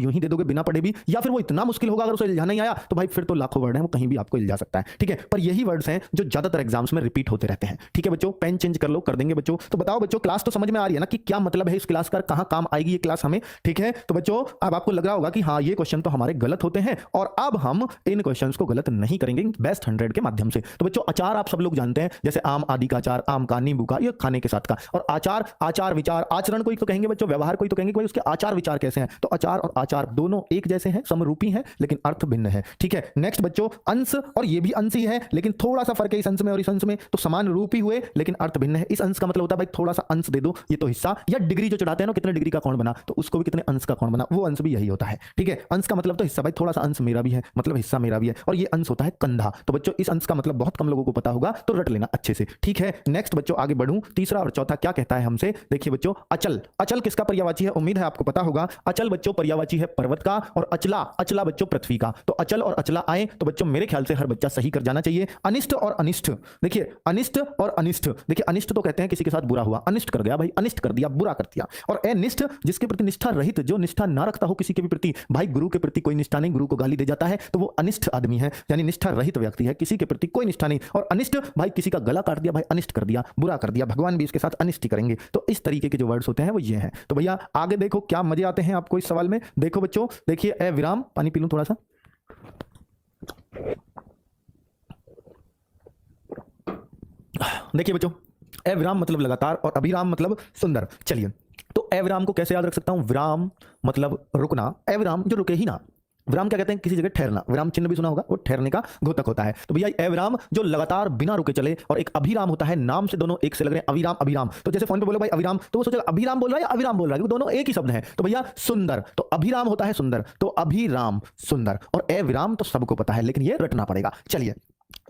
यूं ही दे दोगे बिना पढ़े भी, या फिर वो इतना मुश्किल होगा अगर उसे इल्झा नहीं आया तो भाई फिर तो लाखों वर्ड हैं, वो कहीं भी आपको इल्झा सकता है, ठीक है। पर यही वर्ड्स हैं जो ज्यादातर एग्जाम्स में रिपीट होते रहते हैं, ठीक है बच्चों। पेन चेंज कर लो, कर देंगे बच्चों। तो बताओ बच्चों, क्लास तो समझ में आ रही है ना कि क्या मतलब है इस क्लास का, कहां काम आएगी ये क्लास हमें, ठीक है। तो बच्चों अब आपको लग रहा होगा कि हाँ ये क्वेश्चन तो हमारे गलत होते हैं, और अब हम इन क्वेश्चंस को गलत नहीं करेंगे बेस्ट 100 के माध्यम से। तो बच्चों अचार आप सब लोग जानते हैं, जैसे आम आदि का अचार, आम का, नींबू का, ये खाने के साथ का। और आचार, आचार विचार, आचरण कोई तो कहेंगे बच्चों, व्यवहार कोई तो कहेंगे भाई उसके आचार विचार कैसे हैं। तो अचार और आचार दोनों एक जैसे हैं, समरूपी हैं, लेकिन अर्थ भिन्न है, ठीक है। नेक्स्ट बच्चों अंश, और ये भी अंश ही है लेकिन थोड़ा सा फर्क है इस अंश में और इस अंश में, तो समान रूप ही हुए लेकिन अर्थ भिन्न है। इस अंश का मतलब होता है भाई थोड़ा सा अंश दे दो, ये तो हिस्सा, या डिग्री जो चढ़ाते हैं ना, कितने डिग्री का कौन बना, तो उसको भी कितने अंश का कौन बना, वो अंश भी यही होता है, ठीक है। अंश का मतलब तो हिस्सा, भाई थोड़ा सा अंश मेरा भी है मतलब हिस्सा मेरा भी है, और ये अंश होता है कंधा। तो बच्चों इस अंश का मतलब बहुत कम लोगों को पता होगा, तो रट लेना अच्छे से, ठीक है। नेक्स्ट बच्चों आगे बढ़ूं, तीसरा और चौथा क्या कहता है हमसे, देखिए बच्चों अचल। अचल किसका पर्यायवाची है, उम्मीद है आपको पता होगा। अचल बच्चों पर्यायवाची है पर्वत का, और अचला, अचला बच्चों पृथ्वी का। तो अचल और अचला आए तो बच्चों मेरे ख्याल से हर बच्चा सही कर जाना चाहिए। अनिष्ट और अनिष्ट, देखिए अनिष्ट और अनिष्ट, देखिए अनिष्ट तो कहते हैं किसी के साथ बुरा हुआ, अनिष्ट कर गया भाई, अनिष्ट कर दिया, बुरा कर दिया। और अनिष्ट जिसके प्रति निष्ठा रहित, जो निष्ठा ना रखता हो किसी के भी प्रति, भाई गुरु के प्रति कोई निष्ठा नहीं, गुरु को गाली दे जाता है, तो वो अनिष्ट आदमी है, यानी निष्ठा रहित व्यक्ति है, किसी के प्रति कोई निष्ठा नहीं। और अनिष्ट भाई किसी का गला काट दिया, भाई अनिष्ट कर दिया, बुरा कर दिया, भगवान भी इसके साथ अनिष्ट करेंगे। तो इस तरीके के जो वर्ड्स होते हैं वो ये हैं। तो भैया आगे देखो क्या मजे आते हैं आपको इस सवाल में। देखो बच्चों देखिए, ए विराम, पानी पी लूं थोड़ा सा। देखिए बच्चों, ए विराम मतलब लगातार, और अभिराम मतलब सुंदर। चलिए तो ए विराम को कैसे याद रख सकता हूं, विराम मतलब रुकना, ए विराम जो रुके ही ना। विराम क्या कहते हैं, किसी जगह ठहरना, विराम चिन्ह भी सुना होगा, वो ठहरने का घोतक होता है। तो भैया ए विराम जो लगातार बिना रुके चले, और एक अभिराम होता है, नाम से दोनों एक से लग रहे हैं, अभिराम अभिराम। तो जैसे फोन पे बोलो भाई अभिराम, तो वो सोचेगा अभिराम बोल रहा है या अभिराम बोल रहा है, वो दोनों एक ही शब्द है। तो भैया सुंदर, तो अभिराम होता है सुंदर, तो अभिराम सुंदर, और ए विराम तो सबको पता है लेकिन ये रटना पड़ेगा। चलिए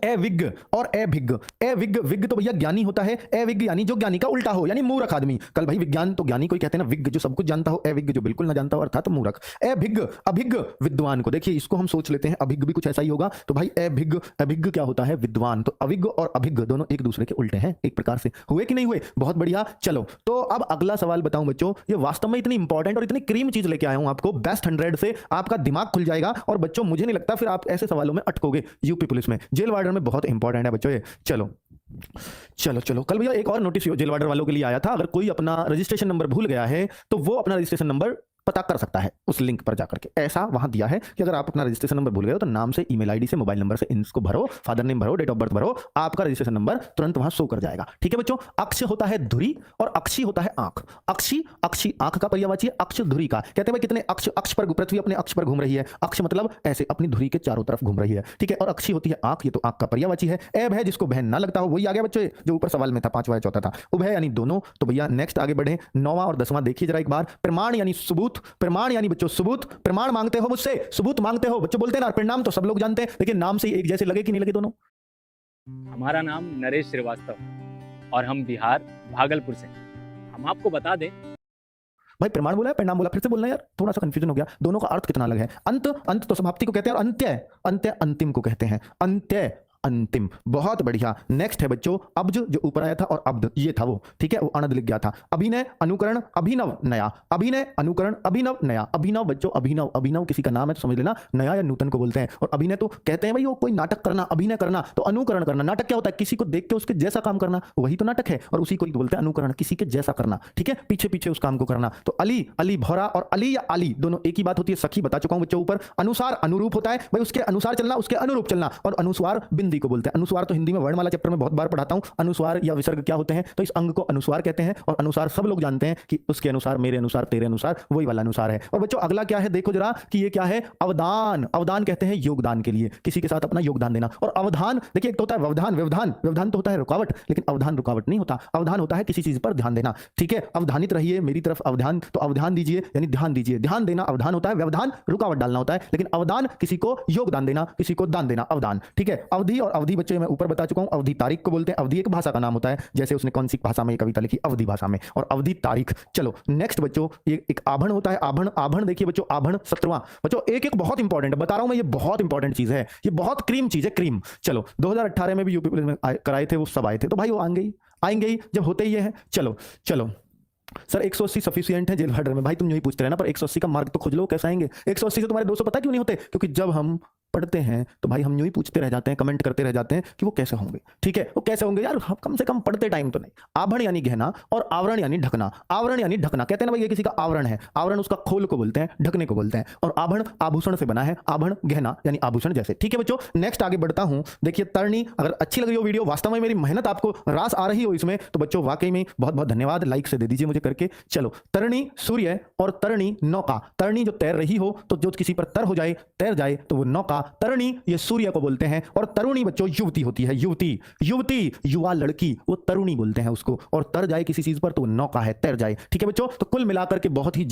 अविज्ञ और अभिज्ञ, अविज्ञ, विज्ञ तो भैया ज्ञानी होता है, अविज्ञ यानी जो ज्ञानी का उल्टा हो, यानी मूर्ख आदमी। कल भाई विज्ञान तो ज्ञानी कोई कहते हैं ना, विज्ञ जो सब कुछ जानता हो, अविज्ञ जो बिल्कुल ना जानता हो अर्थात मूर्ख। अभिज्ञ, अभिज्ञ विद्वान को, देखिए इसको हम सोच लेते हैं अभिज्ञ भी कुछ ऐसा ही होगा। तो भाई अभिज्ञ, अभिज्ञ क्या होता है, विद्वान। तो अभिज्ञ और अभिज्ञ दोनों एक दूसरे के उल्टे हैं एक प्रकार से, हुए कि नहीं हुए, बहुत बढ़िया। चलो तो अब अगला सवाल बताऊं बच्चों, ये वास्तव में इतनी इंपॉर्टेंट और इतनी क्रीम चीज लेके आया हूं आपको, बेस्ट 100 से आपका दिमाग खुल जाएगा। और बच्चों मुझे नहीं लगता फिर आप ऐसे सवालों में अटकोगे यूपी पुलिस में, जेल वार्डन में बहुत इंपॉर्टेंट है बच्चों ये। चलो चलो चलो, कल भैया एक और नोटिस जेल वार्डन वालों के लिए आया था, अगर कोई अपना रजिस्ट्रेशन नंबर भूल गया है तो वो अपना रजिस्ट्रेशन नंबर पता कर सकता है उस लिंक पर जाकर के। ऐसा वहां दिया है कि अगर आप अपना रजिस्ट्रेशन नंबर भूल गए हो तो नाम से, ईमेल आईडी से, मोबाइल नंबर से इनको भरो, फादर नेम भरो, डेट ऑफ बर्थ भरो, आपका रजिस्ट्रेशन नंबर तुरंत वहां शो कर जाएगा, ठीक है बच्चों। अक्ष होता है धुरी और अक्षी होता है आंख। अक्षी, अक्षी आंख का पर्यायवाची है, अक्ष धुरी का। कहते हैं भाई कितने अक्ष, अक्ष पर पृथ्वी अपने अक्ष पर घूम रही है, अक्ष मतलब ऐसे अपनी धुरी के चारों तरफ घूम रही है, ठीक है। और अक्षी होती है आंख, ये तो आंख का पर्यायवाची है। एब है जिसको बहन ना लगता हो, वही आ गया बच्चों जो ऊपर सवाल में था, पांचवा या चौथा था। उभ है यानी दोनों। तो भैया नेक्स्ट आगे बढ़े, 9वां और 10वां देखिए जरा एक बार। प्रमाण यानी सबूत, प्रमाण यानी बच्चों सबूत, प्रमाण मांगते हो मुझसे, सबूत मांगते हो, बच्चों बोलते हैं ना परिणाम तो सब लोग जानते हैं, लेकिन नाम से एक जैसे लगे कि नहीं लगे दोनों। हमारा नाम नरेश श्रीवास्तव और हम बिहार भागलपुर से। हम आपको बता दें, भाई प्रमाण बोला है परिणाम बोला, फिर से बोलना यार, थोड़ा सा कंफ्यूजन हो गया, दोनों का अर्थ कितना अलग है। अंत, अंत तो समाप्ति को कहते हैं, और अंत्य, अंत्य अंतिम को कहते हैं, अंत्य अंतिम। बहुत बढ़िया। नेक्स्ट है बच्चों अब्ज, जो ऊपर आया था, और अब्द ये था वो, ठीक है, वो अनद लिख गया था। अभिनय, अनुकरण, अभिनव, नया। अभिनय, अनुकरण, अभिनव, नया। अभिनव बच्चों, अभिनव, अभिनव किसी का नाम है तो समझ लेना नया या नूतन को बोलते हैं। और अभिनय तो कहते हैं भाई वो कोई नाटक करना, अभिनय करना, तो अनुकरण करना। नाटक क्या होता है, किसी को देख के उसके जैसा काम करना, वही तो नाटक है, और उसी को बोलते हैं अनुकरण, किसी के जैसा करना, ठीक है, पीछे पीछे उस काम को करना। तो अली, अली भौरा, और अली या अली दोनों एक ही बात होती है, सखी बता चुका हूं बच्चों ऊपर। अनुसार, अनुरूप होता है भाई उसके अनुसार चलना, उसके अनुरूप चलना। और अनुस्वार बिंदी को बोलते हैं। अनुस्वार हिंदी में वर्णमाला चैप्टर में बहुत बार पढ़ाता हूं, अनुस्वार या विसर्ग क्या होते हैं, तो इस अंग को अनुस्वार कहते हैं। और अनुसार सब लोग जानते हैं कि उसके अनुसार, मेरे अनुसार, तेरे अनुसार, वही वाला अनुसार है। और बच्चों अगला क्या है देखो जरा कि ये क्या है, अवदान। अवदान कहते हैं योगदान के लिए, किसी के साथ अपना योगदान देना। और अवधान देखिए एक तो होता है व्यवधान, व्यवधान, व्यवधान तो होता है रुकावट, लेकिन अवधान रुकावट नहीं होता। अवधान होता है किसी चीज पर ध्यान देना, ठीक है। अवधानित रहिए मेरी तरफ, अवधान तो अवधान दीजिए यानी ध्यान दीजिए, ध्यान देना अवधान होता है। व्यवधान रुकावट डालना होता है, लेकिन अवदान किसी को योगदान देना, किसी को दान देना, अवदान, ठीक है। अवधि और अवधि बच्चों मैं ऊपर बता चुका हूं, अवधि तारीख को बोलते हैं। अवधि एक भाषा का नाम होता है, जैसे उसने कौन सी भाषा में कविता लिखी, अवधि भाषा में, और अवधि तारीख। चलो नेक्स्ट बच्चों, ये एक आभण होता है, आभण। आभण देखिए बच्चों, आभण 17वां बच्चों, एक एक बहुत इंपॉर्टेंट बता रहा हूं मैं, ये बहुत इंपॉर्टेंट चीज है, ये बहुत क्रीम चीज है, क्रीम। चलो 2018 में भी यूपी पुलिस में कराए थे, वो सब आए थे, तो भाई वो आएंगे ही जब होते ही है। चलो चलो सर 180 सफिशिएंट है जेल वार्डर में। भाई तुम यही पूछते रहना, पर 180 का मार्क तो खोज लो कैसे आएंगे। 180 से तुम्हारे 200 पता क्यों नहीं होते? क्योंकि जब हम पढ़ते हैं तो भाई हम यूं ही पूछते रह जाते हैं, कमेंट करते रह जाते हैं कि वो कैसे होंगे। ठीक है, वो कैसे होंगे यार, हम कम से कम पढ़ते टाइम तो नहीं। आभण यानी गहना और आवरण यानी ढकना। आवरण यानी ढकना, कहते हैं ना भाई ये किसी का आवरण है, आवरण उसका खोल को बोलते हैं, ढकने को बोलते हैं। और आभण आभूषण से बना है, आभण गहना यानी आभूषण जैसे। ठीक है बच्चों, नेक्स्ट आगे बढ़ता हूं। देखिए तरणी, अगर अच्छी लग रही हो वीडियो, वास्तव में मेरी मेहनत आपको रास आ रही हो इसमें, तो बच्चों वाकई में बहुत बहुत धन्यवाद, लाइक से दे दीजिए मुझे करके। चलो, तरणी सूर्य और तरणी नौका। तरणी जो तैर रही हो, तो जो किसी पर तर हो जाए, तैर जाए, तो वो नौका। तरणी ये सूर्य को बोलते हैं। और तरुणी बच्चों युवती होती है, युवती। युवती युवा लड़की, वो तरुणी बोलते हैं उसको। और तर जाए किसी चीज पर तो वो नौका है, तैर जाए। ठीक है बच्चों, तो कुल मिलाकर के बहुत ही